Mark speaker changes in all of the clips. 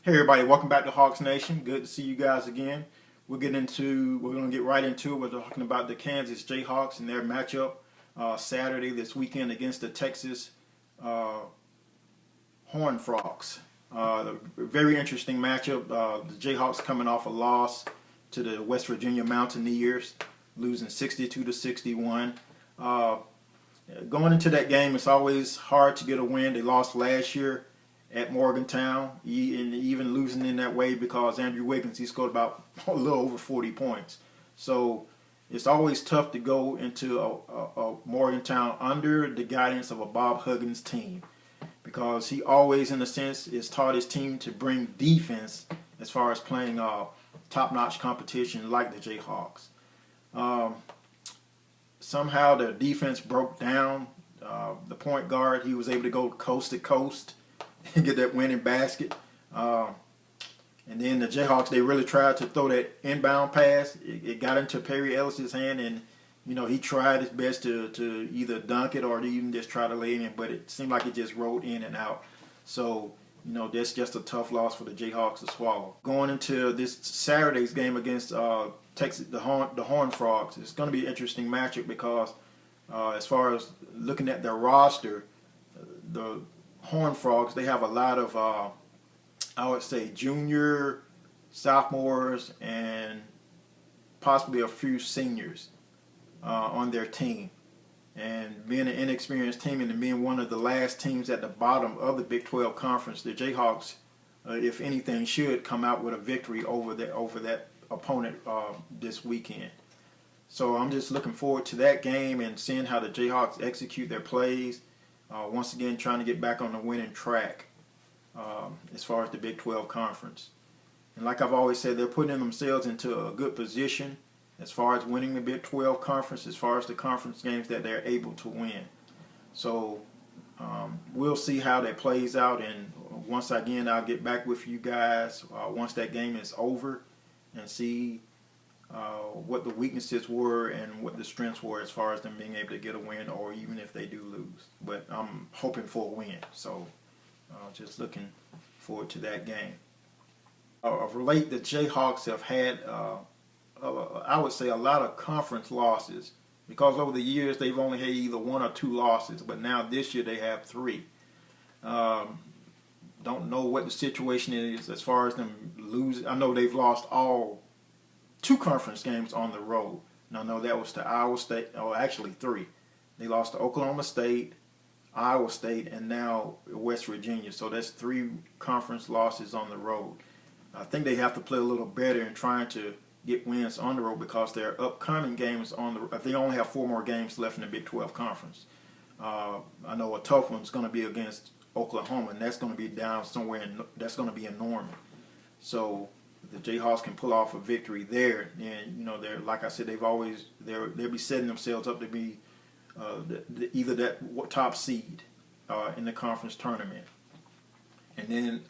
Speaker 1: Hey everybody, welcome back to Hawks Nation. Good to see you guys again. We're going to get right into it. We're talking about the Kansas Jayhawks and their matchup Saturday this weekend against the Texas Horned Frogs. Very interesting matchup. The Jayhawks coming off a loss to the West Virginia Mountaineers, losing 62-61. Going into that game, it's always hard to get a win. They lost last year at Morgantown, and even losing in that way because Andrew Wiggins, he scored about a little over 40 points. So it's always tough to go into a Morgantown under the guidance of a Bob Huggins team, because he always, in a sense, has taught his team to bring defense as far as playing top-notch competition like the Jayhawks. Somehow the defense broke down. The point guard, he was able to go coast to coast and get that winning basket. And then the Jayhawks, they really tried to throw that inbound pass. It got into Perry Ellis's hand, and he tried his best to either dunk it or to even just try to lay it in, but it seemed like it just rolled in and out. So, that's just a tough loss for the Jayhawks to swallow. Going into this Saturday's game against Texas, the Horned Frogs, it's going to be an interesting matchup because as far as looking at their roster, the Horned Frogs, they have a lot of, I would say, junior, sophomores, and possibly a few seniors on their team. And being an inexperienced team and being one of the last teams at the bottom of the Big 12 Conference, the Jayhawks, if anything, should come out with a victory over that opponent this weekend. So I'm just looking forward to that game and seeing how the Jayhawks execute their plays. Once again, trying to get back on the winning track as far as the Big 12 Conference. And like I've always said, they're putting themselves into a good position as far as winning the Big 12 Conference, as far as the conference games that they're able to win. So we'll see how that plays out. And once again, I'll get back with you guys once that game is over and see what the weaknesses were and what the strengths were as far as them being able to get a win, or even if they do lose. But I'm hoping for a win, so just looking forward to that game. Of late, the Jayhawks have had, I would say, a lot of conference losses, because over the years they've only had either one or two losses, but now this year they have three. Don't know what the situation is as far as them losing. I know they've lost all two conference games on the road. And I know that was to Iowa State, or actually three. They lost to Oklahoma State, Iowa State, and now West Virginia. So that's three conference losses on the road. I think they have to play a little better in trying to get wins on the road, because their upcoming games on the road, they only have 4 more games left in the Big 12 Conference. I know a tough one's going to be against Oklahoma, and that's going to be down somewhere, that's going to be in Norman. So the Jayhawks can pull off a victory there, and they're, like I said, they'll be setting themselves up to be either that top seed in the conference tournament. And then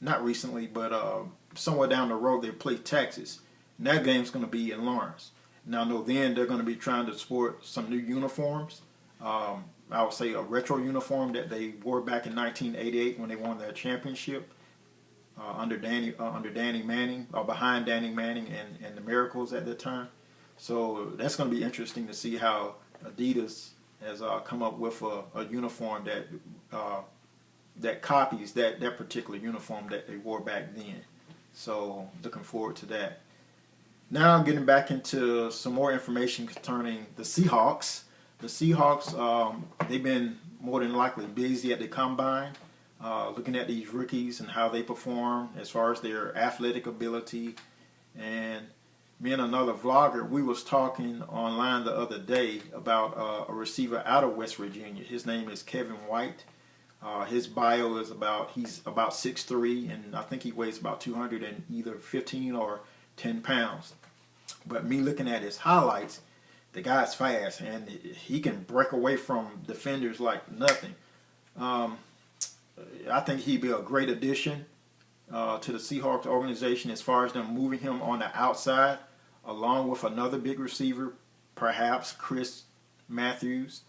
Speaker 1: not recently, but somewhere down the road, they play Texas, and that game's going to be in Lawrence. Now, I know then they're going to be trying to sport some new uniforms. I would say a retro uniform that they wore back in 1988 when they won their championship under Danny Manning, or behind Danny Manning and the Miracles at that time. So that's going to be interesting to see how Adidas has come up with a uniform that copies that particular uniform that they wore back then. So looking forward to that. Now I'm getting back into some more information concerning the Seahawks. The Seahawks, they've been more than likely busy at the combine, looking at these rookies and how they perform as far as their athletic ability. And me and another vlogger, we was talking online the other day about a receiver out of West Virginia. His name is Kevin White. His bio is he's about 6'3", and I think he weighs about 200 and either 15 or 10 pounds. But me looking at his highlights, the guy's fast, and he can break away from defenders like nothing. I think he'd be a great addition to the Seahawks organization as far as them moving him on the outside, along with another big receiver, perhaps Chris Matthews.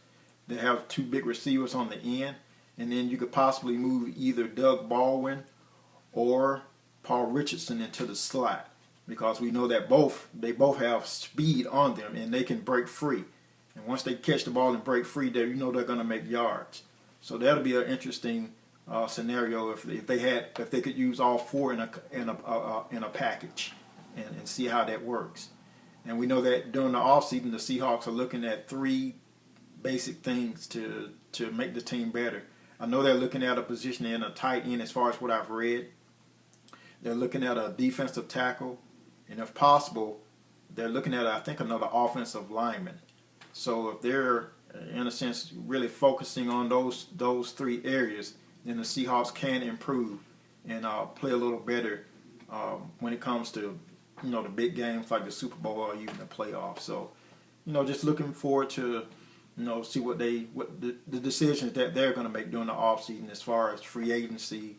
Speaker 1: They have 2 big receivers on the end. And then you could possibly move either Doug Baldwin or Paul Richardson into the slot, because we know that they both have speed on them and they can break free. And once they catch the ball and break free, there you know they're going to make yards. So that'll be an interesting scenario if they could use all four in a package and see how that works. And we know that during the offseason, the Seahawks are looking at three basic things to make the team better. I know they're looking at a position in a tight end as far as what I've read. They're looking at a defensive tackle, and if possible, they're looking at, I think, another offensive lineman. So if they're, in a sense, really focusing on those three areas, then the Seahawks can improve and play a little better when it comes to, the big games like the Super Bowl or even the playoffs. So, just looking forward to, see what the decisions that they're going to make during the offseason as far as free agency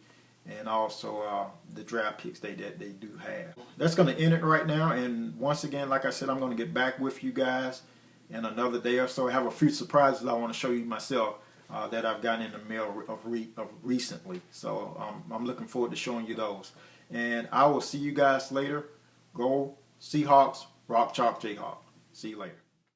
Speaker 1: and also the draft picks that they do have. That's going to end it right now. And once again, like I said, I'm going to get back with you guys in another day or so. I have a few surprises I want to show you myself that I've gotten in the mail of recently. So I'm looking forward to showing you those. And I will see you guys later. Go Seahawks, Rock Chalk Jayhawk. See you later.